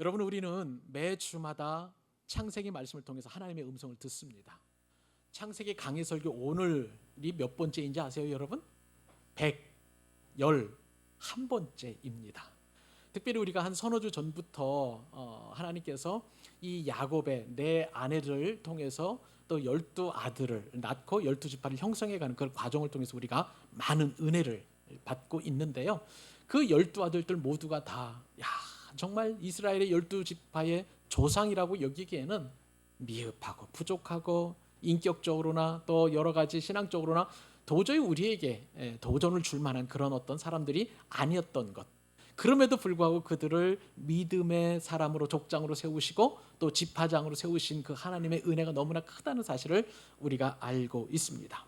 여러분, 우리는 매주마다 창세기 말씀을 통해서 하나님의 음성을 듣습니다. 창세기 강해 설교 오늘이 몇 번째인지 아세요, 여러분? 111번째입니다. 특별히 우리가 한 서너 주 전부터 하나님께서 이 야곱의 내 아내를 통해서 또 12아들을 낳고 12지파를 형성해가는 그 과정을 통해서 우리가 많은 은혜를 받고 있는데요. 그 12아들들 모두가 다 정말 이스라엘의 12지파의 조상이라고 여기기에는 미흡하고 부족하고 인격적으로나 또 여러 가지 신앙적으로나 도저히 우리에게 도전을 줄 만한 그런 어떤 사람들이 아니었던 것. 그럼에도 불구하고 그들을 믿음의 사람으로 족장으로 세우시고 또 지파장으로 세우신 그 하나님의 은혜가 너무나 크다는 사실을 우리가 알고 있습니다.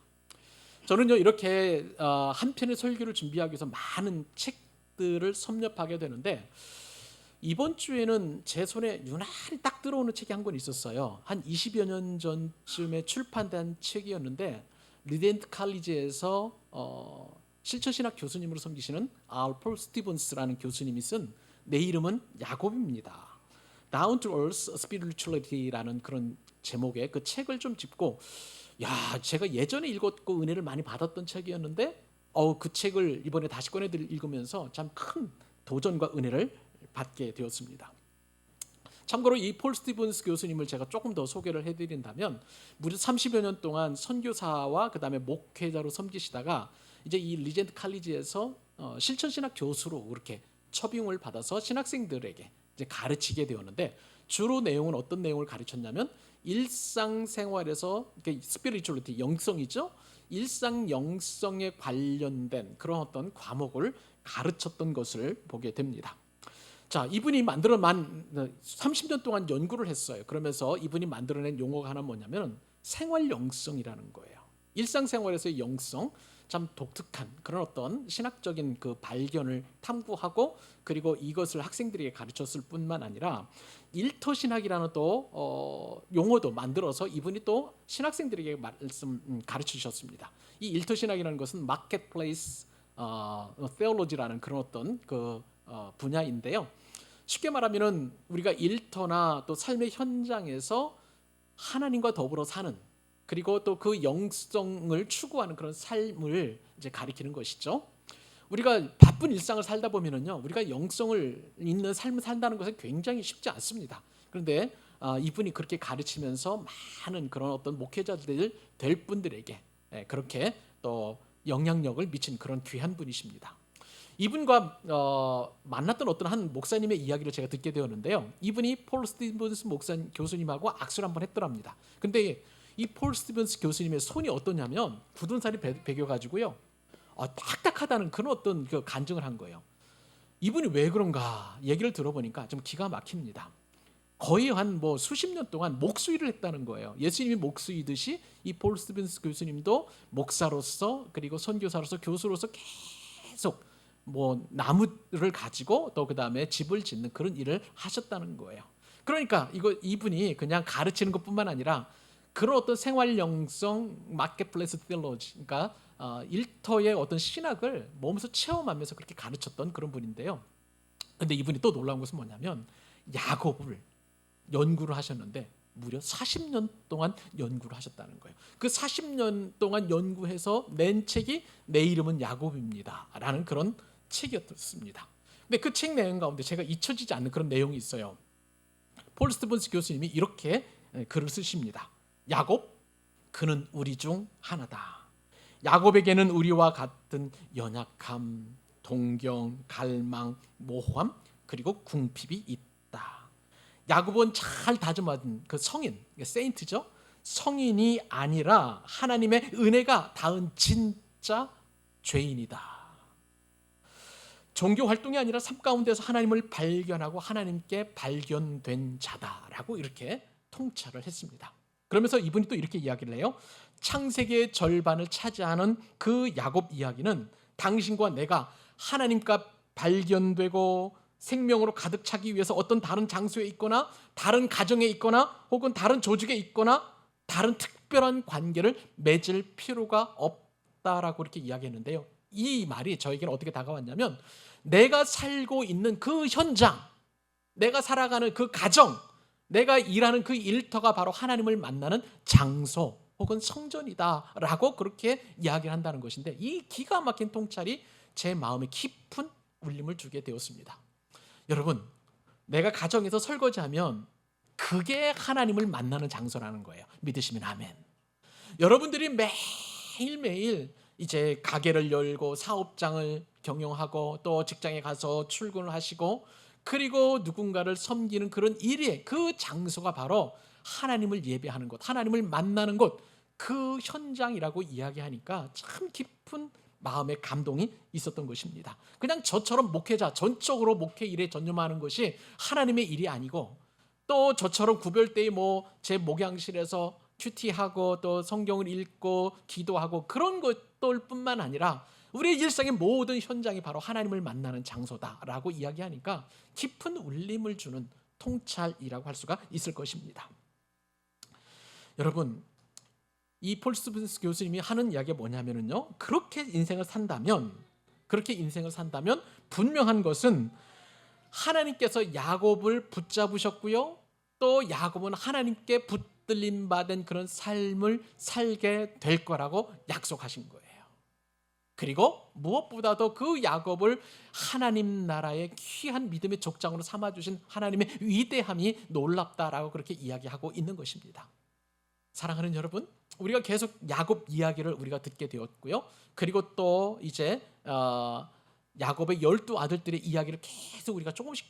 저는요, 이렇게 한 편의 설교를 준비하기 위해서 많은 책들을 섭렵하게 되는데, 이번 주에는 제 손에 유난히 딱 들어오는 책이 한 권 있었어요. 한 20여 년 전쯤에 출판된 책이었는데, 리덴트 칼리지에서 실천신학 교수님으로 섬기시는 폴 스티븐스라는 교수님이 쓴 내 이름은 야곱입니다. Down to Earth Spirituality라는 그런 제목의 그 책을 좀 짚고, 제가 예전에 읽었고 은혜를 많이 받았던 책이었는데 그 책을 이번에 다시 꺼내 읽으면서 참 큰 도전과 은혜를 받게 되었습니다. 참고로 이 폴 스티븐스 교수님을 제가 조금 더 소개를 해드린다면, 무려 30여 년 동안 선교사와 그 다음에 목회자로 섬기시다가 이제 이 리젠트 칼리지에서 실천신학 교수로 그렇게 초빙을 받아서 신학생들에게 이제 가르치게 되었는데, 주로 내용은 어떤 내용을 가르쳤냐면 일상생활에서 스피리추얼리티, 영성이죠. 일상 영성에 관련된 그런 어떤 과목을 가르쳤던 것을 보게 됩니다. 자, 이분이 30년 동안 연구를 했어요. 그러면서 이분이 만들어낸 용어가 하나 뭐냐면 생활 영성이라는 거예요. 일상생활에서의 영성, 참 독특한 그런 어떤 신학적인 그 발견을 탐구하고, 그리고 이것을 학생들에게 가르쳤을 뿐만 아니라 일터신학이라는 또 용어도 만들어서 이분이 또 신학생들에게 가르쳐 주셨습니다. 이 일터신학이라는 것은 마켓플레이스 theology라는 그런 어떤 그 분야인데요. 쉽게 말하면은 우리가 일터나 또 삶의 현장에서 하나님과 더불어 사는, 그리고 또 그 영성을 추구하는 그런 삶을 이제 가리키는 것이죠. 우리가 바쁜 일상을 살다 보면은요, 우리가 영성을 있는 삶을 산다는 것은 굉장히 쉽지 않습니다. 그런데 이분이 그렇게 가르치면서 많은 그런 어떤 목회자들 될 분들에게 그렇게 또 영향력을 미친 그런 귀한 분이십니다. 이분과 만났던 어떤 한 목사님의 이야기를 제가 듣게 되었는데요. 이분이 폴 스티븐스 교수님하고 악수를 한번 했더랍니다. 근데 이 폴 스티븐스 교수님의 손이 어떠냐면 굳은 살이 배겨가지고요, 딱딱하다는 그런 어떤 그 간증을 한 거예요. 이분이 왜 그런가 얘기를 들어보니까 좀 기가 막힙니다. 거의 한 수십 년 동안 목수일을 했다는 거예요. 예수님이 목수이듯이 이 폴 스티븐스 교수님도 목사로서, 그리고 선교사로서, 교수로서 계속 나무를 가지고 또 그 다음에 집을 짓는 그런 일을 하셨다는 거예요. 그러니까 이분이 그냥 가르치는 것뿐만 아니라 그런 어떤 생활 영성, 마켓플레이스 theology, 그러니까 일터의 어떤 신학을 몸에서 체험하면서 그렇게 가르쳤던 그런 분인데요. 근데 이분이 또 놀라운 것은 뭐냐면 야곱을 연구를 하셨는데 무려 40년 동안 연구를 하셨다는 거예요. 그 40년 동안 연구해서 낸 책이 내 이름은 야곱입니다 라는 그런 책이었습니다. 근데 그 책 내용 가운데 제가 잊혀지지 않는 그런 내용이 있어요. 폴 스티븐스 교수님이 이렇게 글을 쓰십니다. 야곱, 그는 우리 중 하나다. 야곱에게는 우리와 같은 연약함, 동경, 갈망, 모호함, 그리고 궁핍이 있다. 야곱은 잘 다듬어진 그 성인, 세인트죠. 성인이 아니라 하나님의 은혜가 닿은 진짜 죄인이다. 종교 활동이 아니라 삶 가운데서 하나님을 발견하고 하나님께 발견된 자다라고 이렇게 통찰을 했습니다. 그러면서 이분이 또 이렇게 이야기를 해요. 창세기의 절반을 차지하는 그 야곱 이야기는 당신과 내가 하나님과 발견되고 생명으로 가득 차기 위해서 어떤 다른 장소에 있거나 다른 가정에 있거나 혹은 다른 조직에 있거나 다른 특별한 관계를 맺을 필요가 없다라고 이렇게 이야기했는데요. 이 말이 저에게는 어떻게 다가왔냐면 내가 살고 있는 그 현장, 내가 살아가는 그 가정, 내가 일하는 그 일터가 바로 하나님을 만나는 장소 혹은 성전이다라고 그렇게 이야기를 한다는 것인데, 이 기가 막힌 통찰이 제 마음에 깊은 울림을 주게 되었습니다. 여러분, 내가 가정에서 설거지하면 그게 하나님을 만나는 장소라는 거예요. 믿으시면 아멘. 여러분들이 매일매일 이제 가게를 열고 사업장을 경영하고 또 직장에 가서 출근을 하시고 그리고 누군가를 섬기는 그런 일의 그 장소가 바로 하나님을 예배하는 곳, 하나님을 만나는 곳, 그 현장이라고 이야기하니까 참 깊은 마음의 감동이 있었던 것입니다. 그냥 저처럼 목회자, 전적으로 목회 일에 전념하는 것이 하나님의 일이 아니고, 또 저처럼 구별되이 제 목양실에서 큐티하고 또 성경을 읽고 기도하고 그런 것들 뿐만 아니라 우리의 일상의 모든 현장이 바로 하나님을 만나는 장소다라고 이야기하니까 깊은 울림을 주는 통찰이라고 할 수가 있을 것입니다. 여러분, 이 폴 스티븐스 교수님이 하는 이야기가 뭐냐면요, 그렇게 인생을 산다면 분명한 것은 하나님께서 야곱을 붙잡으셨고요, 또 야곱은 하나님께 붙들림 받은 그런 삶을 살게 될 거라고 약속하신 거예요. 그리고 무엇보다도 그 야곱을 하나님 나라의 귀한 믿음의 족장으로 삼아주신 하나님의 위대함이 놀랍다라고 그렇게 이야기하고 있는 것입니다. 사랑하는 여러분, 우리가 계속 야곱 이야기를 우리가 듣게 되었고요, 그리고 또 이제 야곱의 12 아들들의 이야기를 계속 우리가 조금씩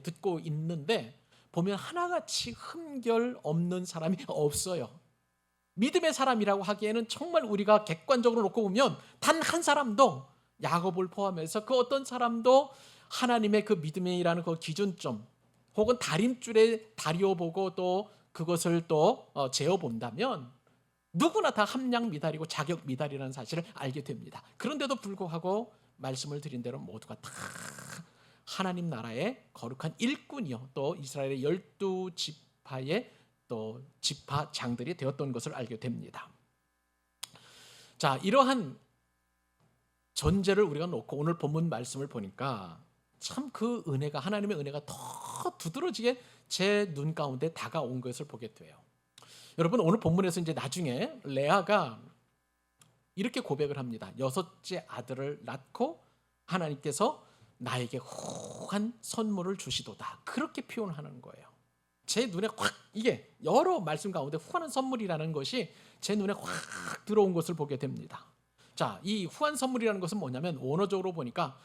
듣고 있는데, 보면 하나같이 흠결 없는 사람이 없어요. 믿음의 사람이라고 하기에는 정말 우리가 객관적으로 놓고 보면 단 한 사람도, 야곱을 포함해서 그 어떤 사람도 하나님의 그 믿음이라는 그 기준점 혹은 다림줄에 다리어보고 또 그것을 또 재어본다면 누구나 다 함량 미달이고 자격 미달이라는 사실을 알게 됩니다. 그런데도 불구하고 말씀을 드린 대로 모두가 다 하나님 나라의 거룩한 일꾼이요, 또 이스라엘의 12지파의 또 지파장들이 되었던 것을 알게 됩니다. 자, 이러한 전제를 우리가 놓고 오늘 본문 말씀을 보니까 참 그 은혜가, 하나님의 은혜가 더 두드러지게 제 눈 가운데 다가온 것을 보게 돼요. 여러분, 오늘 본문에서 이제 나중에 레아가 이렇게 고백을 합니다. 6째 아들을 낳고 하나님께서 나에게 후한 선물을 주시도다, 그렇게 표현하는 거예요. 제 눈에 확, 이게 여러 말씀 가운데 후한 선물이라는 것이 제 눈에 확 들어온 것을 보게 됩니다. 자, 이 후한 선물이라는 것은 뭐냐면 원어적으로 보니까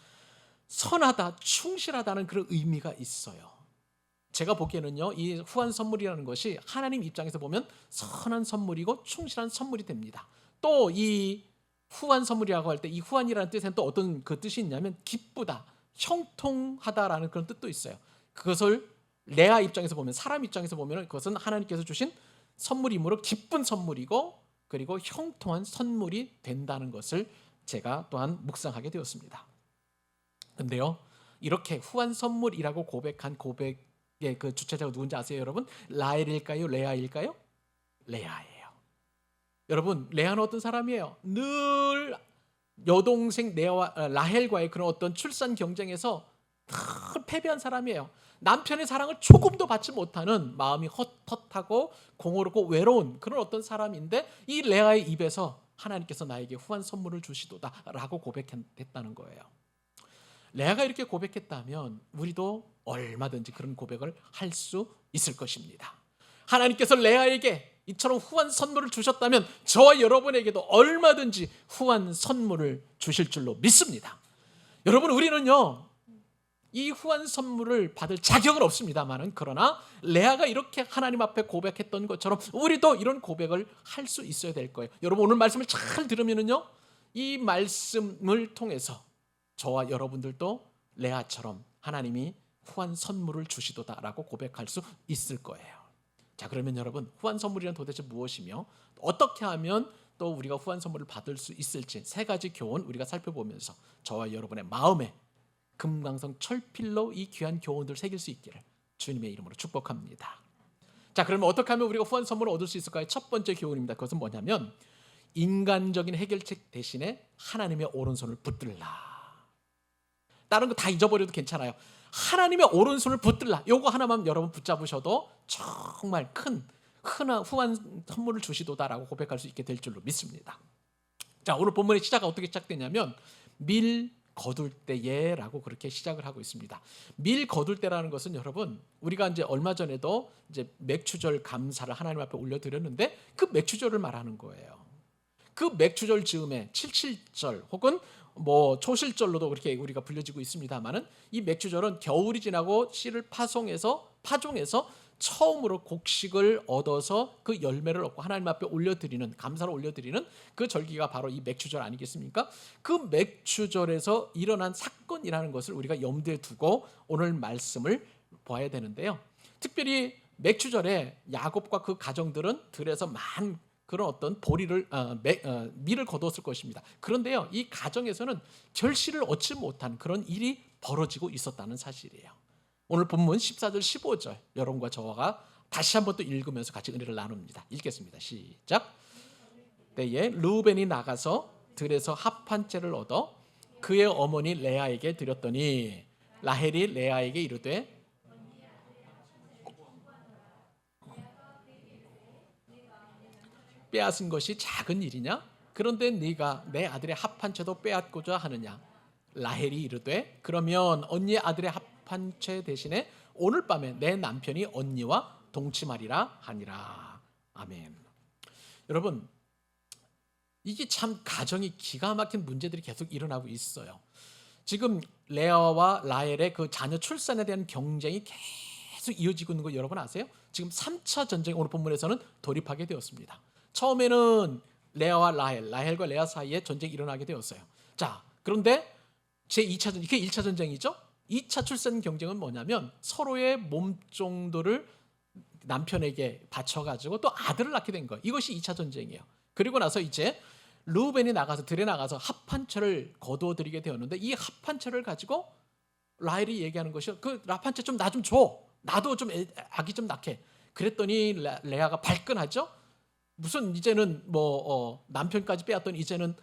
선하다, 충실하다는 그런 의미가 있어요. 제가 보기에는요, 이 후한 선물이라는 것이 하나님 입장에서 보면 선한 선물이고 충실한 선물이 됩니다. 또 이 후한 선물이라고 할 때 이 후한이라는 뜻에는 또 어떤 그 뜻이 있냐면 기쁘다, 형통하다라는 그런 뜻도 있어요. 그것을 레아 입장에서 보면, 사람 입장에서 보면 그것은 하나님께서 주신 선물이므로 기쁜 선물이고 그리고 형통한 선물이 된다는 것을 제가 또한 묵상하게 되었습니다. 근데요, 이렇게 후한 선물이라고 고백한 고백의 그 주체자가 누군지 아세요, 여러분? 라헬일까요, 레아일까요? 레아예요. 여러분, 레아는 어떤 사람이에요? 늘 여동생 라헬과의 그런 어떤 출산 경쟁에서 늘 패배한 사람이에요. 남편의 사랑을 조금도 받지 못하는 마음이 헛헛하고 공허롭고 외로운 그런 어떤 사람인데, 이 레아의 입에서 하나님께서 나에게 후한 선물을 주시도다라고 고백했다는 거예요. 레아가 이렇게 고백했다면 우리도 얼마든지 그런 고백을 할 수 있을 것입니다. 하나님께서 레아에게 이처럼 후한 선물을 주셨다면 저와 여러분에게도 얼마든지 후한 선물을 주실 줄로 믿습니다. 여러분, 우리는요, 이 후한 선물을 받을 자격은 없습니다만은, 그러나 레아가 이렇게 하나님 앞에 고백했던 것처럼 우리도 이런 고백을 할 수 있어야 될 거예요. 여러분, 오늘 말씀을 잘 들으면은요, 이 말씀을 통해서 저와 여러분들도 레아처럼 하나님이 후한 선물을 주시도다라고 고백할 수 있을 거예요. 자, 그러면 여러분, 후한 선물이란 도대체 무엇이며 어떻게 하면 또 우리가 후한 선물을 받을 수 있을지 세 가지 교훈 우리가 살펴보면서 저와 여러분의 마음에 금강성 철필로 이 귀한 교훈들을 새길 수 있기를 주님의 이름으로 축복합니다. 자, 그러면 어떻게 하면 우리가 후한 선물을 얻을 수 있을까요? 첫 번째 교훈입니다. 그것은 뭐냐면 인간적인 해결책 대신에 하나님의 오른손을 붙들라. 다른 거 다 잊어버려도 괜찮아요. 하나님의 오른손을 붙들라. 요거 하나만 여러분 붙잡으셔도 정말 큰 후한 선물을 주시도다라고 고백할 수 있게 될 줄로 믿습니다. 자, 오늘 본문의 시작이 어떻게 시작되냐면 밀 거둘 때에라고 그렇게 시작을 하고 있습니다. 밀 거둘 때라는 것은 여러분, 우리가 이제 얼마 전에도 이제 맥추절 감사를 하나님 앞에 올려드렸는데 그 맥추절을 말하는 거예요. 그 맥추절 즈음에 77절 혹은 뭐 초실절로도 그렇게 우리가 불려지고 있습니다만은, 이 맥추절은 겨울이 지나고 씨를 파종해서 처음으로 곡식을 얻어서 그 열매를 얻고 하나님 앞에 올려드리는, 감사를 올려드리는 그 절기가 바로 이 맥추절 아니겠습니까? 그 맥추절에서 일어난 사건이라는 것을 우리가 염두에 두고 오늘 말씀을 봐야 되는데요. 특별히 맥추절에 야곱과 그 가정들은 들에서 많은 그런 어떤 밀을 거두었을 것입니다. 그런데요, 이 가정에서는 결실을 얻지 못한 그런 일이 벌어지고 있었다는 사실이에요. 오늘 본문 14절 15절 여러분과 저와 다시 한번 또 읽으면서 같이 은혜를 나눕니다. 읽겠습니다. 시작. 때에 르우벤이 나가서 들에서 합 한 채를 얻어 그의 어머니 레아에게 드렸더니 라헬이 레아에게 이르되 빼앗은 것이 작은 일이냐? 그런데 네가 내 아들의 합 한 채도 빼앗고자 하느냐? 라헬이 이르되 그러면 언니의 아들의 합 한 채 대신에 오늘 밤에 내 남편이 언니와 동침하리라 하니라. 아멘. 여러분, 이게 참 가정이 기가 막힌 문제들이 계속 일어나고 있어요. 지금 레아와 라헬의 그 자녀 출산에 대한 경쟁이 계속 이어지고 있는 거 여러분 아세요? 지금 3차 전쟁, 오늘 본문에서는 돌입하게 되었습니다. 처음에는 레아와 라헬과 레아 사이에 전쟁이 일어나게 되었어요. 자, 그런데 제2차 전쟁, 이게 1차 전쟁이죠. 2차 출산 경쟁은 뭐냐면 서로의 몸종도를 남편에게 바쳐가지고 또 아들을 낳게 된 거예요. 이것이 2차 전쟁이에요. 그리고 나서 이제 르우벤이 나가서 들에 나가서 합 한 채를 거두어 드리게 되었는데, 이 합 한 채를 가지고 라헬이 얘기하는 것이 그 합 한 채 좀 나 좀 줘. 나도 좀 아기 좀 낳게. 그랬더니 레아가 발끈하죠. 무슨 이제는 남편까지 빼앗던 이제는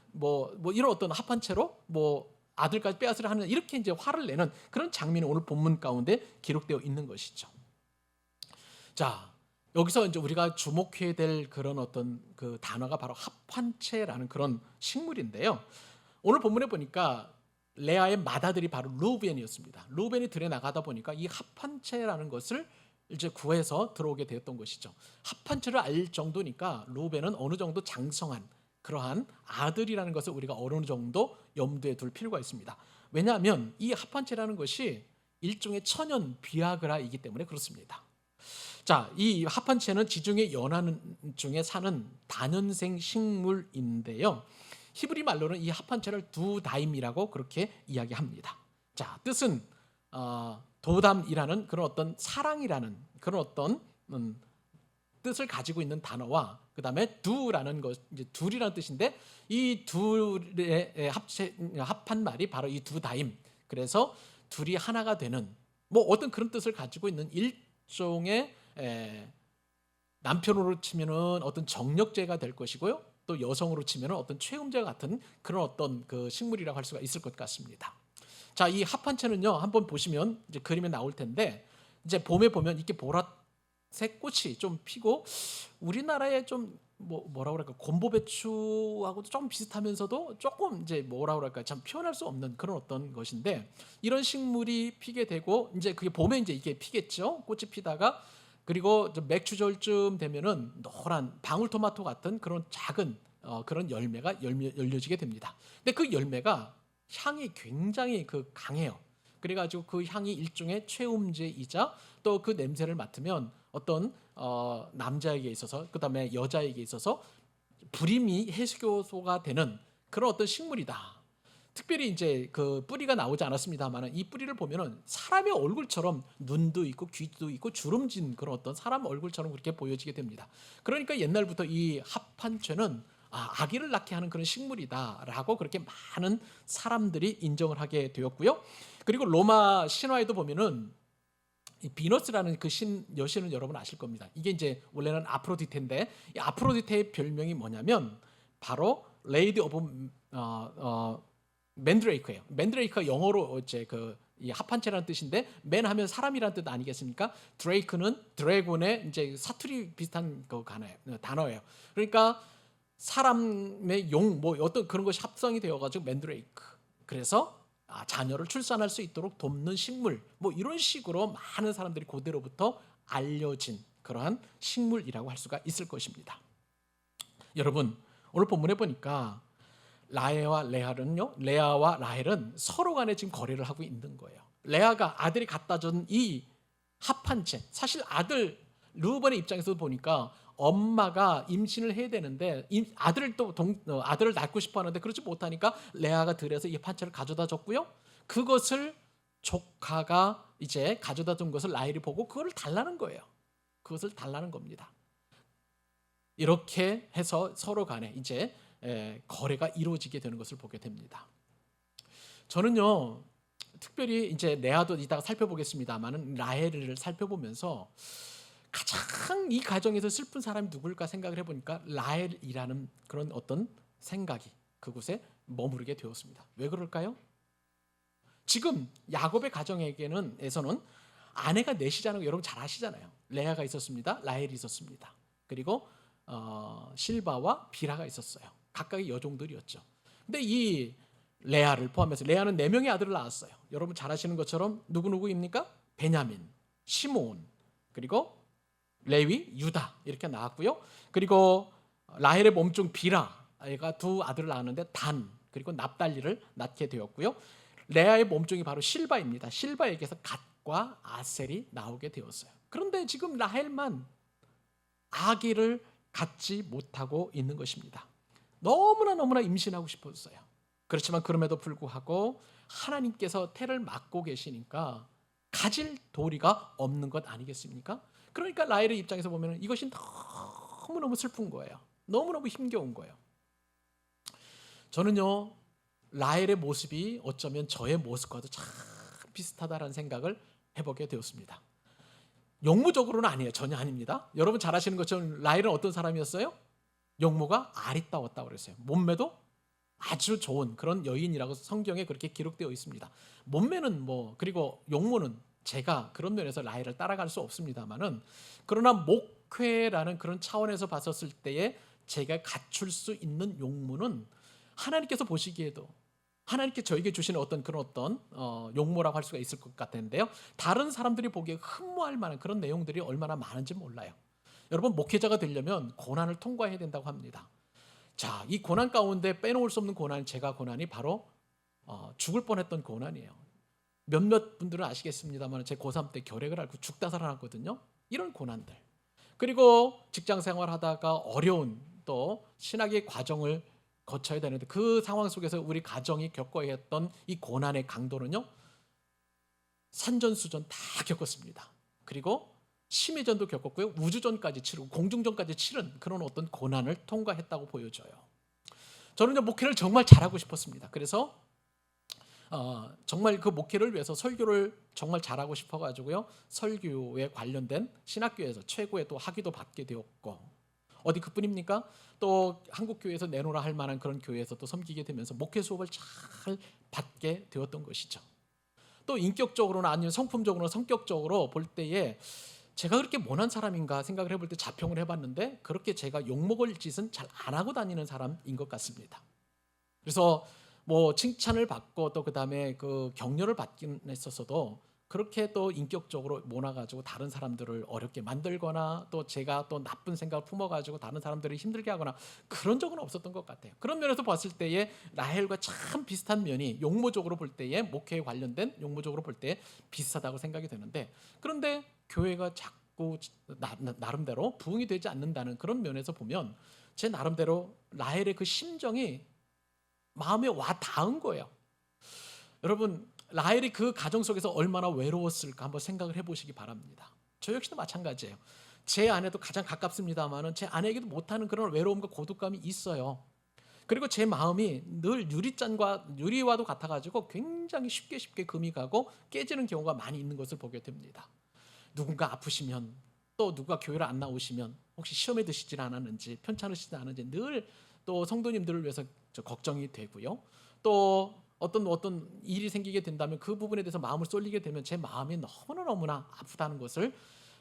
이런 어떤 합 한 채로 아들까지 빼앗으려 하는, 이렇게 이제 화를 내는 그런 장면이 오늘 본문 가운데 기록되어 있는 것이죠. 자, 여기서 이제 우리가 주목해야 될 그런 어떤 그 단어가 바로 합한채라는 그런 식물인데요. 오늘 본문에 보니까 레아의 맏아들이 바로 르우벤이었습니다. 르우벤이 들에 나가다 보니까 이 합한채라는 것을 이제 구해서 들어오게 되었던 것이죠. 합한채를 알 정도니까 르우벤은 어느 정도 장성한 그러한 아들이라는 것을 우리가 어느 정도 염두에 둘 필요가 있습니다. 왜냐하면 이 합한채라는 것이 일종의 천연 비아그라이기 때문에 그렇습니다. 자, 이 합한채는 지중해 연안 중에 사는 다년생 식물인데요. 히브리 말로는 이 합한채를 두다임이라고 그렇게 이야기합니다. 자, 뜻은 도담이라는 그런 어떤 사랑이라는 그런 어떤 뜻을 가지고 있는 단어와 그 다음에 두라는 것, 이제 둘이라는 뜻인데, 이 둘의 합한 말이 바로 이 두다임. 그래서 둘이 하나가 되는 어떤 그런 뜻을 가지고 있는 일종의 남편으로 치면은 어떤 정력제가 될 것이고요. 또 여성으로 치면은 어떤 최음제 같은 그런 어떤 그 식물이라고 할 수가 있을 것 같습니다. 자, 이 합한채는요, 한번 보시면 이제 그림에 나올 텐데, 이제 봄에 보면 이렇게 보라색 꽃이 좀 피고, 우리나라에 좀 뭐라고 그럴까, 곰보배추하고도 좀 비슷하면서도 조금 이제 뭐라고 그럴까, 참 표현할 수 없는 그런 어떤 것인데, 이런 식물이 피게 되고 이제 그게 봄에 이제 이게 피겠죠. 꽃이 피다가 그리고 맥추절쯤 되면은 노란 방울토마토 같은 그런 작은 그런 열매가 열려지게 됩니다. 근데 그 열매가 향이 굉장히 강해요. 그래가지고 그 향이 일종의 최음제이자 또 그 냄새를 맡으면 어떤 남자에게 있어서 그 다음에 여자에게 있어서 불임이 해소가 되는 그런 어떤 식물이다. 특별히 이제 그 뿌리가 나오지 않았습니다만, 이 뿌리를 보면은 사람의 얼굴처럼 눈도 있고 귀도 있고 주름진 그런 어떤 사람 얼굴처럼 그렇게 보여지게 됩니다. 그러니까 옛날부터 이 합한채는 아기를 낳게 하는 그런 식물이다라고 그렇게 많은 사람들이 인정을 하게 되었고요. 그리고 로마 신화에도 보면은 이 비너스라는 그 여신은 여러분 아실 겁니다. 이게 이제 원래는 아프로디테인데, 이 아프로디테의 별명이 뭐냐면 바로 레이디 오브 맨드레이크예요. 맨드레이크가 영어로 이제 이 합한체라는 뜻인데 맨 하면 사람이라는 뜻 아니겠습니까? 드레이크는 드래곤의 이제 사투리 비슷한 단어예요. 그러니까 사람의 용 뭐 어떤 그런 것이 합성이 되어가지고 맨드레이크. 그래서 자녀를 출산할 수 있도록 돕는 식물 뭐 이런 식으로 많은 사람들이 고대로부터 알려진 그러한 식물이라고 할 수가 있을 것입니다. 여러분 오늘 본문에 보니까 라헬과 라헬은 서로 간에 지금 거래를 하고 있는 거예요. 레아가 아들이 갖다 준 이 합한채, 사실 아들 르우벤의 입장에서 보니까 엄마가 임신을 해야 되는데 아들을 낳고 싶어 하는데 그렇지 못하니까 레아가 들여서 이 합한채를 가져다 줬고요. 그것을 조카가 이제 가져다 준 것을 라헬이 보고 그걸 달라는 거예요. 그것을 달라는 겁니다. 이렇게 해서 서로 간에 이제 거래가 이루어지게 되는 것을 보게 됩니다. 저는요 특별히 이제 레아도 이따가 살펴보겠습니다만은 라헬을 살펴보면서 가장 이 가정에서 슬픈 사람이 누굴까 생각을 해보니까 라헬이라는 그런 어떤 생각이 그곳에 머무르게 되었습니다. 왜 그럴까요? 지금 야곱의 가정에서는 아내가 넷이자는 거 여러분 잘 아시잖아요. 레아가 있었습니다. 라헬이 있었습니다. 그리고 실바와 비라가 있었어요. 각각의 여종들이었죠. 근데 이 레아를 포함해서 레아는 4명의 아들을 낳았어요. 여러분 잘 아시는 것처럼 누구누구입니까? 베냐민, 시몬, 그리고 레위, 유다 이렇게 낳았고요. 그리고 라헬의 몸종 비라가 2 아들을 낳았는데 단 그리고 납달리를 낳게 되었고요. 레아의 몸종이 바로 실바입니다. 실바에게서 갓과 아셀이 나오게 되었어요. 그런데 지금 라헬만 아기를 갖지 못하고 있는 것입니다. 너무나 임신하고 싶었어요. 그렇지만 그럼에도 불구하고 하나님께서 태를 막고 계시니까 가질 도리가 없는 것 아니겠습니까? 그러니까 라헬의 입장에서 보면 이것이 너무너무 슬픈 거예요. 너무너무 힘겨운 거예요. 저는요 라헬의 모습이 어쩌면 저의 모습과도 참 비슷하다라는 생각을 해보게 되었습니다. 용모적으로는 아니에요. 전혀 아닙니다. 여러분 잘 아시는 것처럼 라헬은 어떤 사람이었어요? 용모가 아리따웠다고 그랬어요. 몸매도 아주 좋은 그런 여인이라고 성경에 그렇게 기록되어 있습니다. 몸매는 그리고 용모는 제가 그런 면에서 라헬을 따라갈 수 없습니다만은 그러나 목회라는 그런 차원에서 봤었을 때에 제가 갖출 수 있는 용모는 하나님께서 보시기에도 하나님께 저에게 주시는 어떤 용모라고 할 수가 있을 것 같은데요. 다른 사람들이 보기에 흠모할 만한 그런 내용들이 얼마나 많은지 몰라요. 여러분 목회자가 되려면 고난을 통과해야 된다고 합니다. 자, 이 고난 가운데 빼놓을 수 없는 고난이 바로 죽을 뻔했던 고난이에요. 몇몇 분들은 아시겠습니다만 제 고3 때 결핵을 앓고 죽다 살아났거든요. 이런 고난들. 그리고 직장 생활하다가 어려운 또 신학의 과정을 거쳐야 되는데 그 상황 속에서 우리 가정이 겪어야 했던 이 고난의 강도는요. 산전수전 다 겪었습니다. 그리고 심해전도 겪었고요. 우주전까지 치르고 공중전까지 치른 그런 어떤 고난을 통과했다고 보여져요. 저는 목회를 정말 잘하고 싶었습니다. 그래서 정말 그 목회를 위해서 설교를 정말 잘하고 싶어가지고요. 설교에 관련된 신학교에서 최고의 또 학위도 받게 되었고 어디 그뿐입니까? 또 한국교회에서 내놓으라 할 만한 그런 교회에서 또 섬기게 되면서 목회 수업을 잘 받게 되었던 것이죠. 또 인격적으로나 아니면 성품적으로나 성격적으로 볼 때에 제가 그렇게 못난 사람인가 생각을 해볼 때 자평을 해봤는데 그렇게 제가 욕먹을 짓은 잘 안 하고 다니는 사람인 것 같습니다. 그래서 칭찬을 받고 또 그다음에 그 격려를 받긴 했었어도 그렇게 또 인격적으로 모나가지고 다른 사람들을 어렵게 만들거나 또 제가 또 나쁜 생각을 품어가지고 다른 사람들을 힘들게 하거나 그런 적은 없었던 것 같아요. 그런 면에서 봤을 때에 라헬과 참 비슷한 면이 용모적으로 볼 때에 목회에 관련된 용모적으로 볼 때 비슷하다고 생각이 되는데 그런데 교회가 자꾸 나름대로 부응이 되지 않는다는 그런 면에서 보면 제 나름대로 라헬의 그 심정이 마음에 와 닿은 거예요. 여러분 라헬이 그 가정 속에서 얼마나 외로웠을까 한번 생각을 해보시기 바랍니다. 저 역시도 마찬가지예요. 제 아내도 가장 가깝습니다만은 제 아내에게도 못하는 그런 외로움과 고독감이 있어요. 그리고 제 마음이 늘 유리와도 같아가지고 굉장히 쉽게 금이 가고 깨지는 경우가 많이 있는 것을 보게 됩니다. 누군가 아프시면 또 누가 교회를 안 나오시면 혹시 시험에 드시지 않았는지 편찮으시지 않은지 늘 또 성도님들을 위해서 걱정이 되고요. 또 어떤 일이 생기게 된다면 그 부분에 대해서 마음을 쏠리게 되면 제 마음이 너무나 아프다는 것을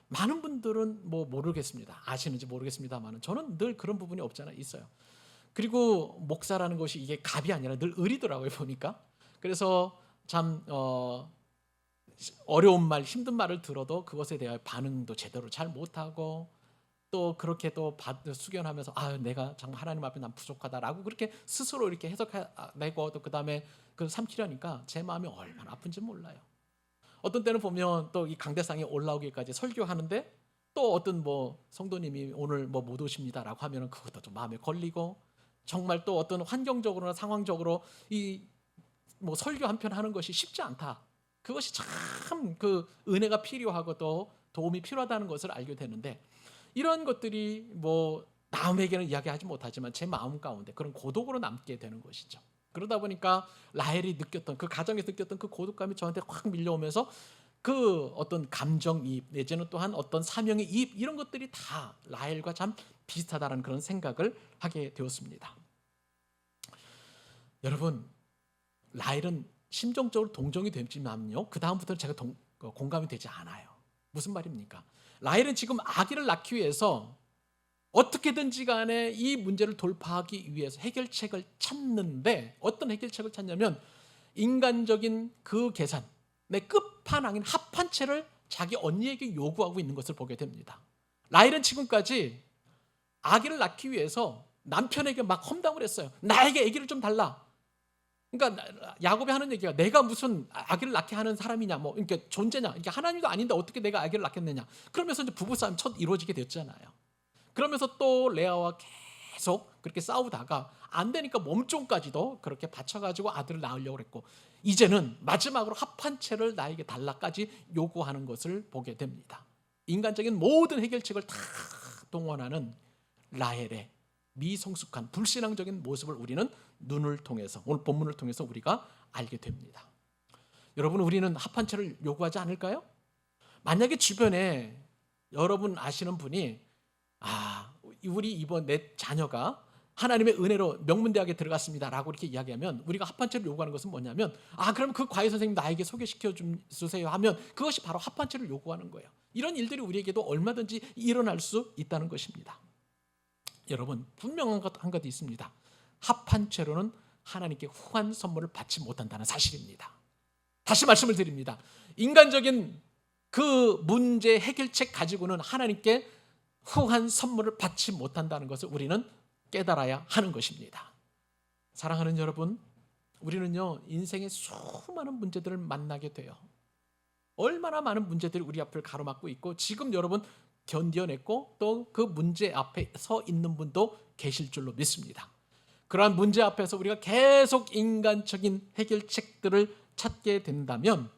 많은 분들은 뭐 모르겠습니다. 아시는지 모르겠습니다만 저는 늘 그런 부분이 없잖아요. 있어요. 그리고 목사라는 것이 이게 갑이 아니라 늘 을이더라고요, 보니까. 그래서 참 어려운 말, 힘든 말을 들어도 그것에 대한 반응도 제대로 잘 못하고 또 그렇게 또 수견하면서 내가 정말 하나님 앞에 난 부족하다라고 그렇게 스스로 이렇게 해석해내고 또 그다음에 그 삼키려니까 제 마음이 얼마나 아픈지 몰라요. 어떤 때는 보면 또 이 강대상에 올라오기까지 설교하는데 또 어떤 뭐 성도님이 오늘 뭐 못 오십니다라고 하면은 그것도 좀 마음에 걸리고 정말 또 어떤 환경적으로나 상황적으로 이 뭐 설교 한 편 하는 것이 쉽지 않다. 그것이 참 그 은혜가 필요하고 또 도움이 필요하다는 것을 알게 되는데 이런 것들이 뭐 남에게는 이야기하지 못하지만 제 마음 가운데 그런 고독으로 남게 되는 것이죠. 그러다 보니까 라헬이 느꼈던 그 가정에서 느꼈던 그 고독감이 저한테 확 밀려오면서 그 어떤 감정이입 내지는 또한 어떤 사명의 이입 이런 것들이 다 라헬과 참 비슷하다는 그런 생각을 하게 되었습니다. 여러분, 라헬은 심정적으로 동정이 됐지만요 그 다음부터는 제가 공감이 되지 않아요. 무슨 말입니까? 라헬은 지금 아기를 낳기 위해서 어떻게든지 간에 이 문제를 돌파하기 위해서 해결책을 찾는데 어떤 해결책을 찾냐면 인간적인 그 계산, 내 끝판왕인 합한채를 자기 언니에게 요구하고 있는 것을 보게 됩니다. 라헬은 지금까지 아기를 낳기 위해서 남편에게 막 험담을 했어요. 나에게 아기를 좀 달라. 그러니까 야곱이 하는 얘기가 내가 무슨 아기를 낳게 하는 사람이냐, 뭐 그러니까 존재냐, 그러니까 하나님도 아닌데 어떻게 내가 아기를 낳겠느냐. 그러면서 이제 부부싸움 첫 이루어지게 됐잖아요. 그러면서 또 레아와 계속 그렇게 싸우다가 안 되니까 몸종까지도 그렇게 바쳐가지고 아들을 낳으려고 했고 이제는 마지막으로 합한 채를 나에게 달라까지 요구하는 것을 보게 됩니다. 인간적인 모든 해결책을 다 동원하는 라헬의 미성숙한 불신앙적인 모습을 우리는 눈을 통해서 오늘 본문을 통해서 우리가 알게 됩니다. 여러분, 우리는 합한 채를 요구하지 않을까요? 만약에 주변에 여러분 아시는 분이 우리 이번 내 자녀가 하나님의 은혜로 명문대학에 들어갔습니다 라고 이렇게 이야기하면 우리가 합한체를 요구하는 것은 뭐냐면 그럼 그 과외 선생님 나에게 소개시켜 주세요 하면 그것이 바로 합한체를 요구하는 거예요. 이런 일들이 우리에게도 얼마든지 일어날 수 있다는 것입니다. 여러분, 분명한 것 한 가지 있습니다. 합한체로는 하나님께 후한 선물을 받지 못한다는 사실입니다. 다시 말씀을 드립니다. 인간적인 그 문제 해결책 가지고는 하나님께 후한 선물을 받지 못한다는 것을 우리는 깨달아야 하는 것입니다. 사랑하는 여러분, 우리는요 인생의 수많은 문제들을 만나게 돼요. 얼마나 많은 문제들이 우리 앞을 가로막고 있고 지금 여러분 견뎌냈고 또 그 문제 앞에 서 있는 분도 계실 줄로 믿습니다. 그러한 문제 앞에서 우리가 계속 인간적인 해결책들을 찾게 된다면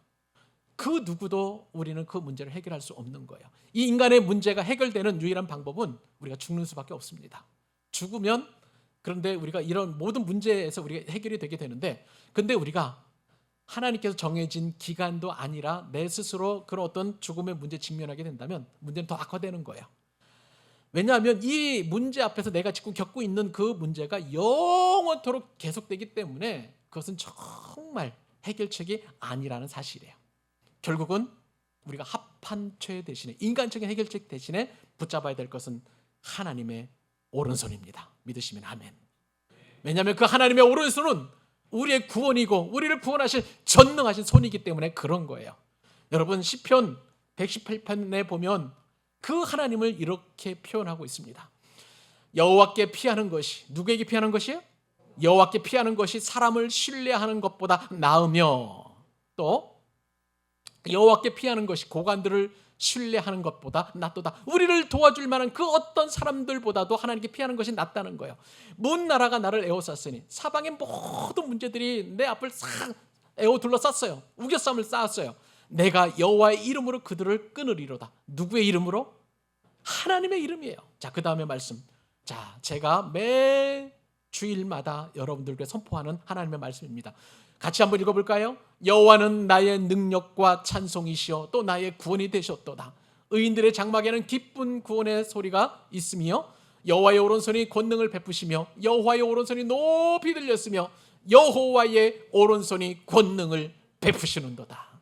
그 누구도 우리는 그 문제를 해결할 수 없는 거예요. 이 인간의 문제가 해결되는 유일한 방법은 우리가 죽는 수밖에 없습니다. 죽으면 그런데 우리가 이런 모든 문제에서 우리가 해결이 되게 되는데 근데 우리가 하나님께서 정해진 기간도 아니라 내 스스로 그런 어떤 죽음의 문제에 직면하게 된다면 문제는 더 악화되는 거예요. 왜냐하면 이 문제 앞에서 내가 지금 겪고 있는 그 문제가 영원토록 계속되기 때문에 그것은 정말 해결책이 아니라는 사실이에요. 결국은 우리가 합한체 대신에 인간적인 해결책 대신에 붙잡아야 될 것은 하나님의 오른손입니다. 믿으시면 아멘. 왜냐하면 그 하나님의 오른손은 우리의 구원이고 우리를 구원하실 전능하신 손이기 때문에 그런 거예요. 여러분 시편 118편에 보면 그 하나님을 이렇게 표현하고 있습니다. 여호와께 피하는 것이 누구에게 피하는 것이에요? 여호와께 피하는 것이 사람을 신뢰하는 것보다 나으며 또 여호와께 피하는 것이 고관들을 신뢰하는 것보다 낫도다. 우리를 도와줄 만한 그 어떤 사람들보다도 하나님께 피하는 것이 낫다는 거예요. 먼 나라가 나를 에워쌌으니 사방의 모든 문제들이 내 앞을 싹 에워 둘러쌌어요. 우겨쌈을 쌓았어요. 내가 여호와의 이름으로 그들을 끊으리로다. 누구의 이름으로? 하나님의 이름이에요. 자, 그 다음에 말씀. 자, 제가 매 주일마다 여러분들께 선포하는 하나님의 말씀입니다. 같이 한번 읽어볼까요? 여호와는 나의 능력과 찬송이시여 또 나의 구원이 되셨도다. 의인들의 장막에는 기쁜 구원의 소리가 있으며 여호와의 오른손이 권능을 베푸시며 여호와의 오른손이 높이 들렸으며 여호와의 오른손이 권능을 베푸시는도다.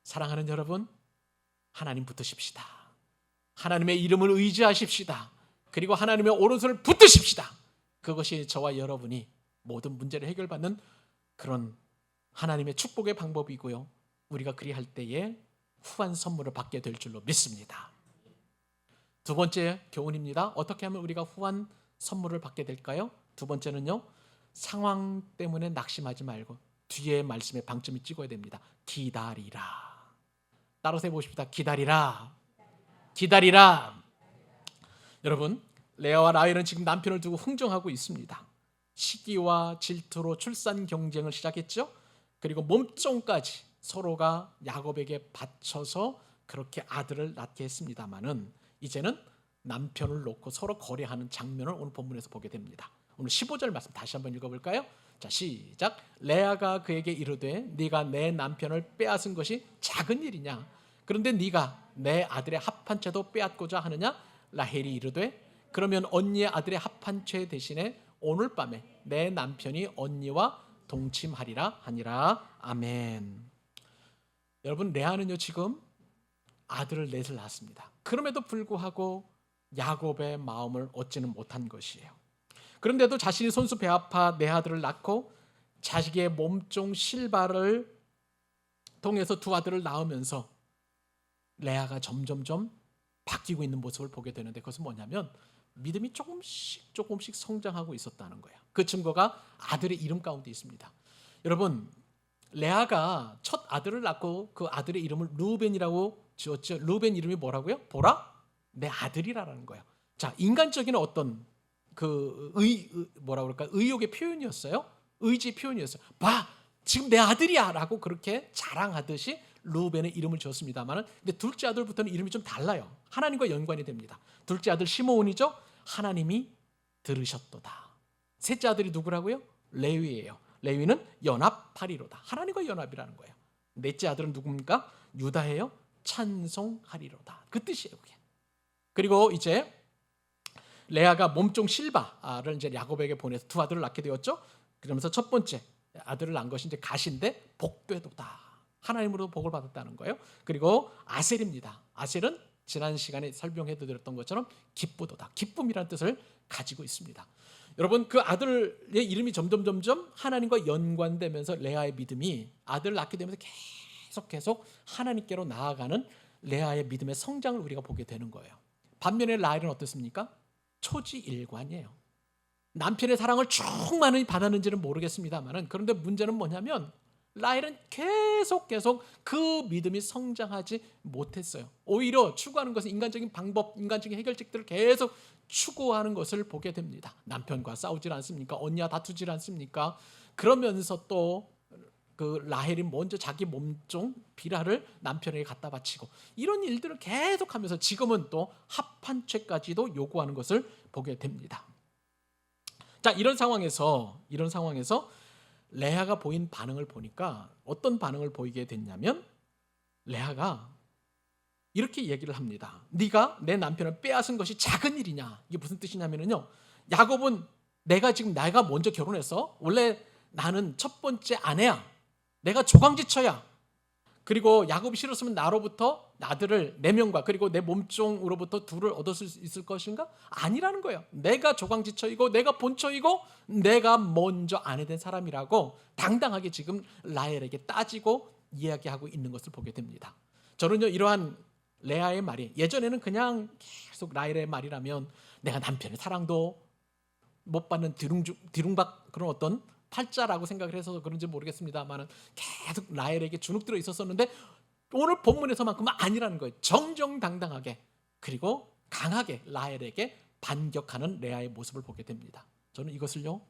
사랑하는 여러분, 하나님 붙드십시다. 하나님의 이름을 의지하십시다. 그리고 하나님의 오른손을 붙드십시다. 그것이 저와 여러분이 모든 문제를 해결받는 그런 하나님의 축복의 방법이고요, 우리가 그리할 때에 후한 선물을 받게 될 줄로 믿습니다. 두 번째 교훈입니다. 어떻게 하면 우리가 후한 선물을 받게 될까요? 두 번째는요, 상황 때문에 낙심하지 말고 뒤에 말씀에 방점이 찍어야 됩니다. 기다리라. 따라서 해보십시다. 기다리라. 기다리라. 여러분, 레아와 라헬은 지금 남편을 두고 흥정하고 있습니다. 시기와 질투로 출산 경쟁을 시작했죠. 그리고 몸종까지 서로가 야곱에게 바쳐서 그렇게 아들을 낳게 했습니다마는 이제는 남편을 놓고 서로 거래하는 장면을 오늘 본문에서 보게 됩니다. 오늘 15절 말씀 다시 한번 읽어볼까요? 자, 시작. 레아가 그에게 이르되 네가 내 남편을 빼앗은 것이 작은 일이냐? 그런데 네가 내 아들의 합한 채도 빼앗고자 하느냐? 라헬이 이르되 그러면 언니의 아들의 합한 채 대신에 오늘 밤에 내 남편이 언니와 동침하리라 하니라. 아멘. 여러분, 레아는요 지금 아들을 넷을 낳았습니다. 그럼에도 불구하고 야곱의 마음을 얻지는 못한 것이에요. 그런데도 자신이 손수 배 아파 내 아들을 낳고 자식의 몸종 실바를 통해서 두 아들을 낳으면서 레아가 점점점 바뀌고 있는 모습을 보게 되는데, 그것은 뭐냐면 믿음이 조금씩 성장하고 있었다는 거예요. 그 증거가 아들의 이름 가운데 있습니다. 여러분, 레아가 첫 아들을 낳고 그 아들의 이름을 루벤이라고 지었죠. 루벤 이름이 뭐라고요? 보라, 내 아들이라는 거예요. 자, 인간적인 어떤 그 의욕의 표현이었어요. 의지 표현이었어요. 봐, 지금 내 아들이야라고 그렇게 자랑하듯이 루벤의 이름을 지었습니다만, 근데 둘째 아들부터는 이름이 좀 달라요. 하나님과 연관이 됩니다. 둘째 아들 시므온이죠. 하나님이 들으셨도다. 셋째 아들이 누구라고요? 레위예요. 레위는 연합하리로다. 하나님과 연합이라는 거예요. 넷째 아들은 누굽니까? 유다예요. 찬송하리로다. 그 뜻이에요, 그게. 그리고 이제 레아가 몸종 실바를 이제 야곱에게 보내서 두 아들을 낳게 되었죠. 그러면서 첫 번째 아들을 낳은 것이 이제 가시인데 복되도다. 하나님으로 복을 받았다는 거예요. 그리고 아셀입니다. 아셀은 지난 시간에 설명해 드렸던 것처럼 기쁘도다. 기쁨이라는 뜻을 가지고 있습니다. 여러분, 그 아들의 이름이 점점 하나님과 연관되면서 레아의 믿음이 아들을 낳게 되면서 계속 하나님께로 나아가는 레아의 믿음의 성장을 우리가 보게 되는 거예요. 반면에 라헬은 어떻습니까? 초지일관이에요. 남편의 사랑을 충만히 받았는지는 모르겠습니다만, 그런데 문제는 뭐냐면 라헬은 계속 그 믿음이 성장하지 못했어요. 오히려 추구하는 것은 인간적인 방법, 인간적인 해결책들을 계속 추구하는 것을 보게 됩니다. 남편과 싸우질 않습니까? 언니와 다투질 않습니까? 그러면서 또 그 라헬이 먼저 자기 몸종 비라를 남편에게 갖다 바치고 이런 일들을 계속하면서 지금은 또 합한 채까지도 요구하는 것을 보게 됩니다. 자, 이런 상황에서 레아가 보인 반응을 보니까 어떤 반응을 보이게 됐냐면, 레아가 이렇게 얘기를 합니다. 네가 내 남편을 빼앗은 것이 작은 일이냐? 이게 무슨 뜻이냐면요, 야곱은 내가 먼저 결혼해서 원래 나는 첫 번째 아내야. 내가 조강지처야. 그리고 야곱이 싫었으면 나로부터 아들을 4명과 그리고 내 몸종으로부터 2를 얻을 수 있을 것인가? 아니라는 거예요. 내가 조강지처이고 내가 본처이고 내가 먼저 아내된 사람이라고 당당하게 지금 라헬에게 따지고 이야기하고 있는 것을 보게 됩니다. 저는요, 이러한 레아의 말이 예전에는 그냥 계속 라헬의 말이라면 내가 남편의 사랑도 못 받는 뒤룽박 그런 어떤 팔자라고 생각을 해서 그런지 모르겠습니다만 계속 라헬에게 주눅들어 있었었는데, 오늘 본문에서만큼은 아니라는 거예요. 정정당당하게 그리고 강하게 라헬에게 반격하는 레아의 모습을 보게 됩니다. 저는 이것을요,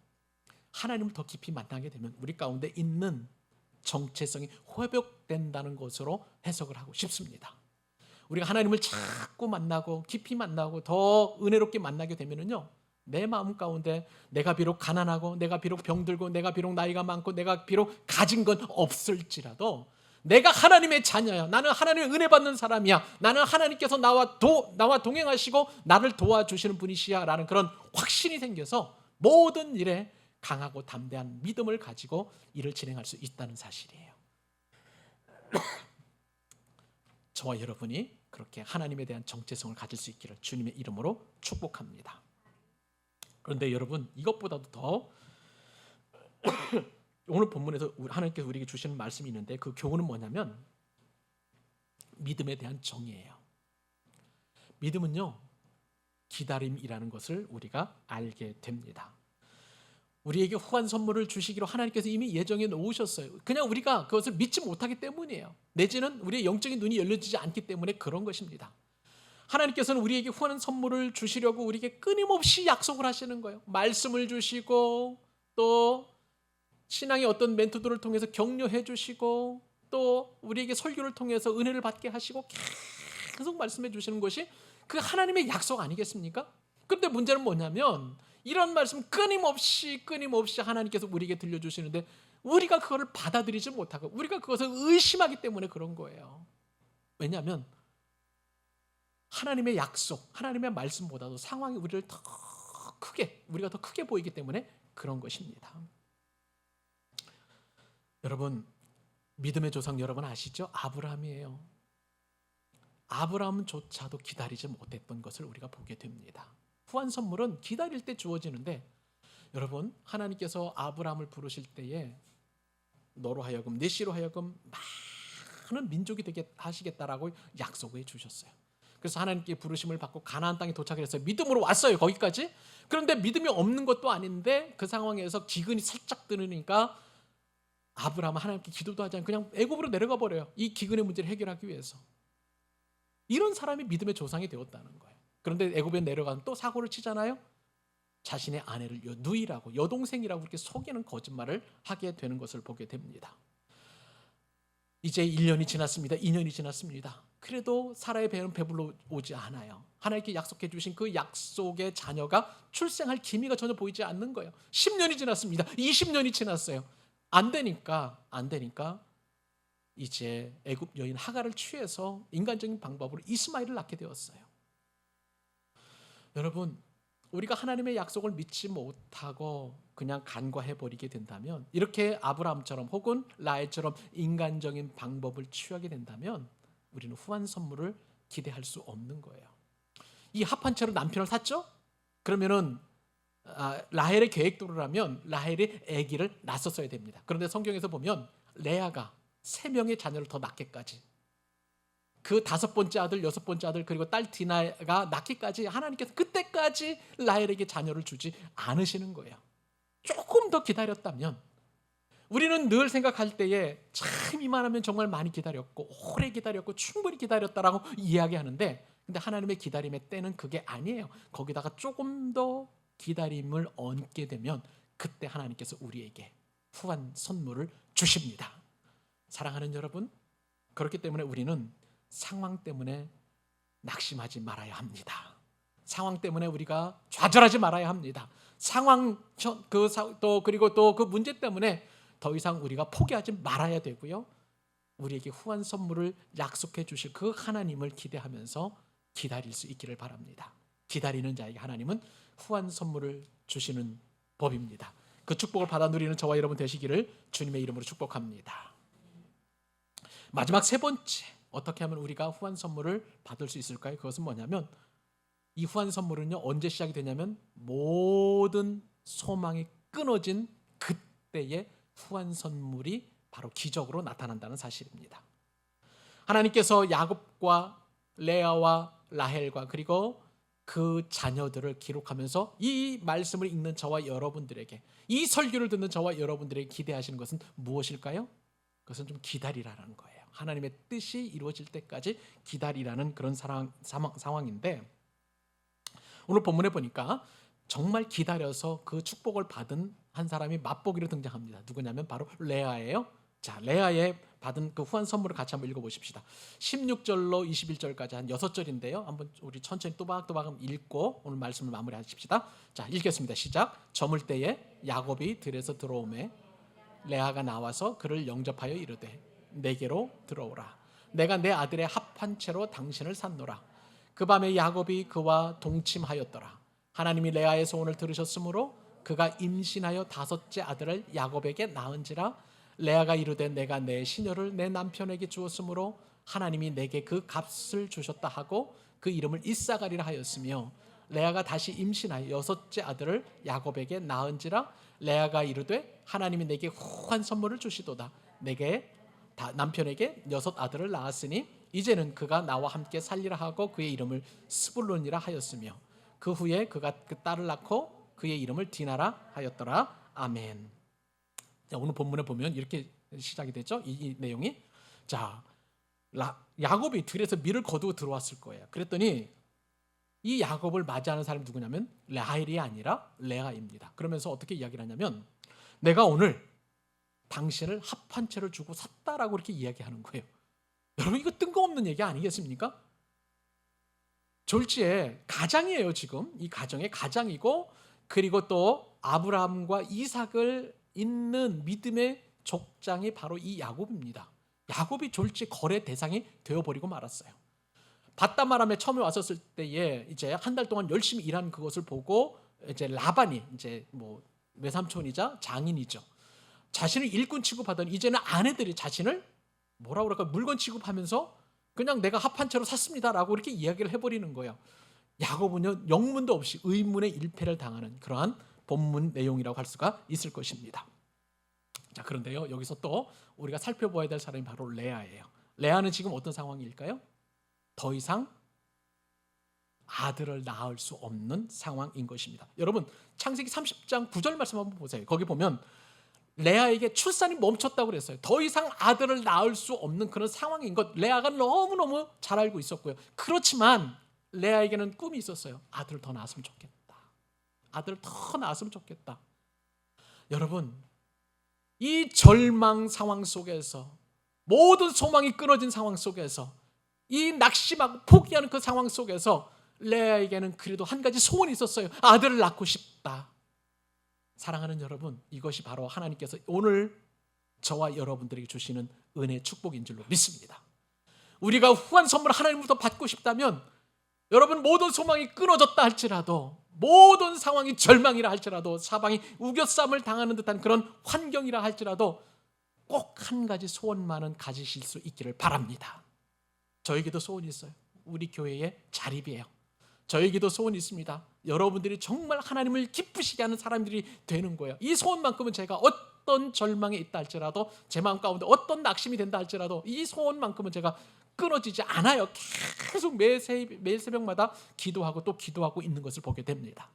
하나님을 더 깊이 만나게 되면 우리 가운데 있는 정체성이 회복된다는 것으로 해석을 하고 싶습니다. 우리가 하나님을 자꾸 만나고 깊이 만나고 더 은혜롭게 만나게 되면은요, 내 마음 가운데 내가 비록 가난하고 내가 비록 병들고 내가 비록 나이가 많고 내가 비록 가진 건 없을지라도 내가 하나님의 자녀야. 나는 하나님의 은혜 받는 사람이야. 나는 하나님께서 나와 동행하시고 나를 도와주시는 분이시야 라는 그런 확신이 생겨서 모든 일에 강하고 담대한 믿음을 가지고 일을 진행할 수 있다는 사실이에요. 저와 여러분이 그렇게 하나님에 대한 정체성을 가질 수 있기를 주님의 이름으로 축복합니다. 그런데 여러분, 이것보다도 더 오늘 본문에서 하나님께서 우리에게 주시는 말씀이 있는데, 그 교훈은 뭐냐면 믿음에 대한 정의예요. 믿음은요, 기다림이라는 것을 우리가 알게 됩니다. 우리에게 후한 선물을 주시기로 하나님께서 이미 예정해 놓으셨어요. 그냥 우리가 그것을 믿지 못하기 때문이에요. 내지는 우리의 영적인 눈이 열려지지 않기 때문에 그런 것입니다. 하나님께서는 우리에게 후한 선물을 주시려고 우리에게 끊임없이 약속을 하시는 거예요. 말씀을 주시고, 또 신앙의 어떤 멘토들을 통해서 격려해 주시고, 또 우리에게 설교를 통해서 은혜를 받게 하시고 계속 말씀해 주시는 것이 그 하나님의 약속 아니겠습니까? 그런데 문제는 뭐냐면, 이런 말씀 끊임없이 하나님께서 우리에게 들려주시는데 우리가 그거를 받아들이지 못하고 우리가 그것을 의심하기 때문에 그런 거예요. 왜냐하면 하나님의 약속, 하나님의 말씀보다도 상황이 우리가 더 크게 보이기 때문에 그런 것입니다. 여러분, 믿음의 조상 여러분 아시죠? 아브라함이에요. 아브라함조차도 기다리지 못했던 것을 우리가 보게 됩니다. 후한 선물은 기다릴 때 주어지는데, 여러분, 하나님께서 아브라함을 부르실 때에 너로 하여금, 내 씨로 하여금 많은 민족이 되게 하시겠다라고 약속해 주셨어요. 그래서 하나님께 부르심을 받고 가나안 땅에 도착을 했어요. 믿음으로 왔어요, 거기까지. 그런데 믿음이 없는 것도 아닌데 그 상황에서 기근이 살짝 드니까 아브라함은 하나님께 기도도 하지 않고 그냥 애굽으로 내려가 버려요. 이 기근의 문제를 해결하기 위해서. 이런 사람이 믿음의 조상이 되었다는 거예요. 그런데 애굽에 내려가면 또 사고를 치잖아요. 자신의 아내를 누이라고, 여동생이라고 이렇게 속이는 거짓말을 하게 되는 것을 보게 됩니다. 이제 1년이 지났습니다. 2년이 지났습니다. 그래도 사라의 배는 배불러 오지 않아요. 하나님께 약속해 주신 그 약속의 자녀가 출생할 기미가 전혀 보이지 않는 거예요. 10년이 지났습니다. 20년이 지났어요. 안 되니까 이제 애굽 여인 하갈을 취해서 인간적인 방법으로 이스마엘을 낳게 되었어요. 여러분, 우리가 하나님의 약속을 믿지 못하고 그냥 간과해버리게 된다면, 이렇게 아브라함처럼 혹은 라헬처럼 인간적인 방법을 취하게 된다면 우리는 후한 선물을 기대할 수 없는 거예요. 이 합한채로 남편을 샀죠? 그러면은 라헬의 계획대로라면 라헬이 아기를 낳았어야 됩니다. 그런데 성경에서 보면 레아가 3명의 자녀를 더 낳게까지, 그 5번째 아들, 6번째 아들, 그리고 딸 디나가 낳기까지 하나님께서 그때까지 라헬에게 자녀를 주지 않으시는 거예요. 조금 더 기다렸다면, 우리는 늘 생각할 때에 참 이만하면 정말 많이 기다렸고 오래 기다렸고 충분히 기다렸다라고 이야기하는데, 근데 하나님의 기다림의 때는 그게 아니에요. 거기다가 조금 더 기다림을 얹게 되면 그때 하나님께서 우리에게 후한 선물을 주십니다. 사랑하는 여러분, 그렇기 때문에 우리는 상황 때문에 낙심하지 말아야 합니다. 상황 때문에 우리가 좌절하지 말아야 합니다. 그리고 또 그 문제 때문에 더 이상 우리가 포기하지 말아야 되고요. 우리에게 후한 선물을 약속해 주실 그 하나님을 기대하면서 기다릴 수 있기를 바랍니다. 기다리는 자에게 하나님은 후한 선물을 주시는 법입니다. 그 축복을 받아 누리는 저와 여러분 되시기를 주님의 이름으로 축복합니다. 마지막 3번째, 어떻게 하면 우리가 후한 선물을 받을 수 있을까요? 그것은 뭐냐면, 이 후한 선물은요, 언제 시작이 되냐면 모든 소망이 끊어진 그때의 후한 선물이 바로 기적으로 나타난다는 사실입니다. 하나님께서 야곱과 레아와 라헬과 그리고 그 자녀들을 기록하면서 이 말씀을 읽는 저와 여러분들에게, 이 설교를 듣는 저와 여러분들에게 기대하시는 것은 무엇일까요? 그것은 좀 기다리라는 거예요. 하나님의 뜻이 이루어질 때까지 기다리라는 그런 상황인데, 오늘 본문에 보니까 정말 기다려서 그 축복을 받은 한 사람이 맛보기로 등장합니다. 누구냐면 바로 레아예요. 자, 레아의 받은 그 후한 선물을 같이 한번 읽어보십시다. 16절로 21절까지 한 6절인데요. 한번 우리 천천히 또박또박 읽고 오늘 말씀을 마무리하십시다. 자, 읽겠습니다. 시작. 저물 때에 야곱이 들에서 들어오매 레아가 나와서 그를 영접하여 이르되 내게로 들어오라. 내가 내 아들의 합한 채로 당신을 샀노라. 그 밤에 야곱이 그와 동침하였더라. 하나님이 레아의 소원을 들으셨으므로 그가 임신하여 다섯째 아들을 야곱에게 낳은지라 레아가 이르되 내가 내 시녀를 내 남편에게 주었으므로 하나님이 내게 그 값을 주셨다 하고 그 이름을 이사가리라 하였으며 레아가 다시 임신하여 여섯째 아들을 야곱에게 낳은지라 레아가 이르되 하나님이 내게 후한 선물을 주시도다 내게 남편에게 여섯 아들을 낳았으니 이제는 그가 나와 함께 살리라 하고 그의 이름을 스불론이라 하였으며 그 후에 그가 그 딸을 낳고 그의 이름을 디나라 하였더라. 아멘. 자, 오늘 본문에 보면 이렇게 시작이 되죠. 이 내용이 자 야곱이 들에서 밀을 거두고 들어왔을 거예요. 그랬더니 이 야곱을 맞이하는 사람이 누구냐면 라헬이 아니라 레아입니다. 그러면서 어떻게 이야기를 하냐면 내가 오늘 당신을 합한 채를 주고 샀다라고 이렇게 이야기하는 거예요. 여러분 이거 뜬금없는 얘기 아니겠습니까? 졸지에 가장이에요. 지금 이 가정의 가장이고 그리고 또 아브라함과 이삭을 잇는 믿음의 족장이 바로 이 야곱입니다. 야곱이 졸지 거래 대상이 되어버리고 말았어요. 바다마람에 처음에 왔었을 때에 이제 한 달 동안 열심히 일한 그것을 보고 이제 라반이 이제 뭐 외삼촌이자 장인이죠. 자신을 일꾼 취급하던 이제는 아내들이 자신을 뭐라 그럴까 물건 취급하면서 그냥 내가 합한 채로 샀습니다라고 이렇게 이야기를 해버리는 거예요. 야곱은요 영문도 없이 의문의 일패를 당하는 그러한 본문 내용이라고 할 수가 있을 것입니다. 자 그런데요 여기서 또 우리가 살펴봐야 될 사람이 바로 레아예요. 레아는 지금 어떤 상황일까요? 더 이상 아들을 낳을 수 없는 상황인 것입니다. 여러분 창세기 30장 9절 말씀 한번 보세요. 거기 보면 레아에게 출산이 멈췄다고 그랬어요. 더 이상 아들을 낳을 수 없는 그런 상황인 것 레아가 너무너무 잘 알고 있었고요. 그렇지만 레아에게는 꿈이 있었어요. 아들을 더 낳았으면 좋겠다. 아들을 더 낳았으면 좋겠다. 여러분 이 절망 상황 속에서 모든 소망이 끊어진 상황 속에서 이 낙심하고 포기하는 그 상황 속에서 레아에게는 그래도 한 가지 소원이 있었어요. 아들을 낳고 싶다. 사랑하는 여러분, 이것이 바로 하나님께서 오늘 저와 여러분들에게 주시는 은혜의 축복인 줄로 믿습니다. 우리가 후한 선물을 하나님으로부터 받고 싶다면 여러분 모든 소망이 끊어졌다 할지라도 모든 상황이 절망이라 할지라도 사방이 우겨쌈을 당하는 듯한 그런 환경이라 할지라도 꼭 한 가지 소원만은 가지실 수 있기를 바랍니다. 저에게도 소원이 있어요. 우리 교회의 자립이에요. 저에게도 소원이 있습니다. 여러분들이 정말 하나님을 기쁘시게 하는 사람들이 되는 거예요. 이 소원만큼은 제가 어떤 절망에 있다 할지라도 제 마음 가운데 어떤 낙심이 된다 할지라도 이 소원만큼은 제가 끊어지지 않아요. 계속 매일 새벽마다 기도하고 또 기도하고 있는 것을 보게 됩니다.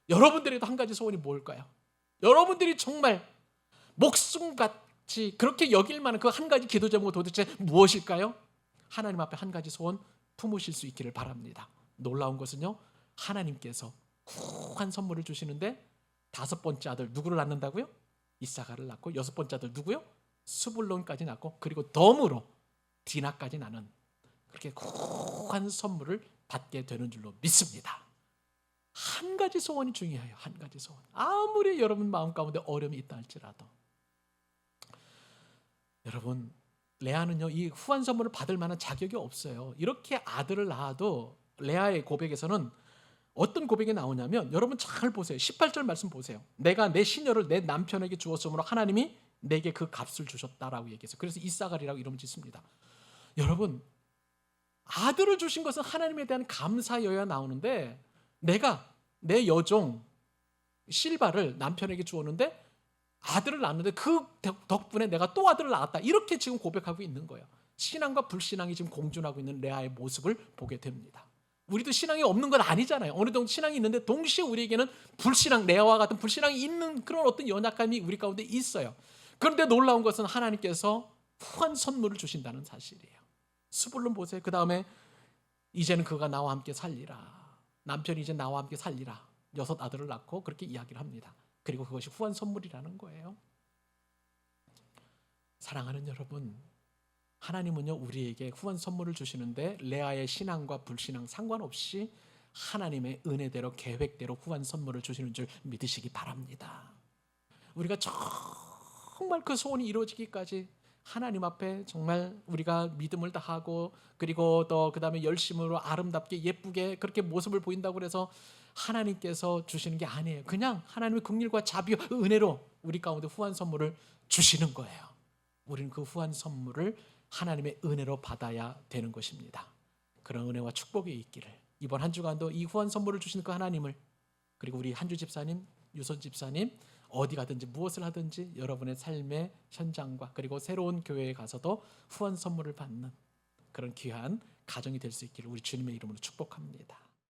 여러분들에도 한 가지 소원이 뭘까요? 여러분들이 정말 목숨같이 그렇게 여길 만한 그 한 가지 기도 제목은 도대체 무엇일까요? 하나님 앞에 한 가지 소원 품으실 수 있기를 바랍니다. 놀라운 것은요 하나님께서 후한 선물을 주시는데 다섯 번째 아들 누구를 낳는다고요? 이사가를 낳고 여섯 번째 아들 누구요? 스불론까지 낳고 그리고 덤으로 디나까지 낳는 그렇게 후한 선물을 받게 되는 줄로 믿습니다. 한 가지 소원이 중요해요. 한 가지 소원. 아무리 여러분 마음 가운데 어려움이 있다 할지라도 여러분 레아는요 이 후한 선물을 받을 만한 자격이 없어요. 이렇게 아들을 낳아도 레아의 고백에서는 어떤 고백이 나오냐면 여러분 잘 보세요. 18절 말씀 보세요. 내가 내 시녀를 내 남편에게 주었으므로 하나님이 내게 그 값을 주셨다라고 얘기했어요. 그래서 이사가리라고 이름을 짓습니다. 여러분 아들을 주신 것은 하나님에 대한 감사여야 나오는데 내가 내 여종 실바를 남편에게 주었는데 아들을 낳았는데 그 덕분에 내가 또 아들을 낳았다. 이렇게 지금 고백하고 있는 거예요. 신앙과 불신앙이 지금 공존하고 있는 레아의 모습을 보게 됩니다. 우리도 신앙이 없는 건 아니잖아요. 어느 정도 신앙이 있는데 동시에 우리에게는 불신앙, 레아와 같은 불신앙이 있는 그런 어떤 연약함이 우리 가운데 있어요. 그런데 놀라운 것은 하나님께서 후한 선물을 주신다는 사실이에요. 스불론 보세요. 그 다음에 이제는 그가 나와 함께 살리라. 남편이 이제 나와 함께 살리라. 여섯 아들을 낳고 그렇게 이야기를 합니다. 그리고 그것이 후한 선물이라는 거예요. 사랑하는 여러분, 하나님은요 우리에게 후한 선물을 주시는데 레아의 신앙과 불신앙 상관없이 하나님의 은혜대로 계획대로 후한 선물을 주시는 줄 믿으시기 바랍니다. 우리가 정말 그 소원이 이루어지기까지 하나님 앞에 정말 우리가 믿음을 다하고 그리고 또 그다음에 열심으로 아름답게 예쁘게 그렇게 모습을 보인다고 해서 하나님께서 주시는 게 아니에요. 그냥 하나님의 긍휼과 자비와 은혜로 우리 가운데 후한 선물을 주시는 거예요. 우리는 그 후한 선물을 하나님의 은혜로 받아야 되는 것입니다. 그런 은혜와 축복이 있기를 이번 한 주간도 이 후한 선물을 주시는 그 하나님을 그리고 우리 한주 집사님, 유선 집사님 어디 가든지 무엇을 하든지 여러분의 삶의 현장과 그리고 새로운 교회에 가서도 후원 선물을 받는 그런 귀한 가정이 될 수 있기를 우리 주님의 이름으로 축복합니다.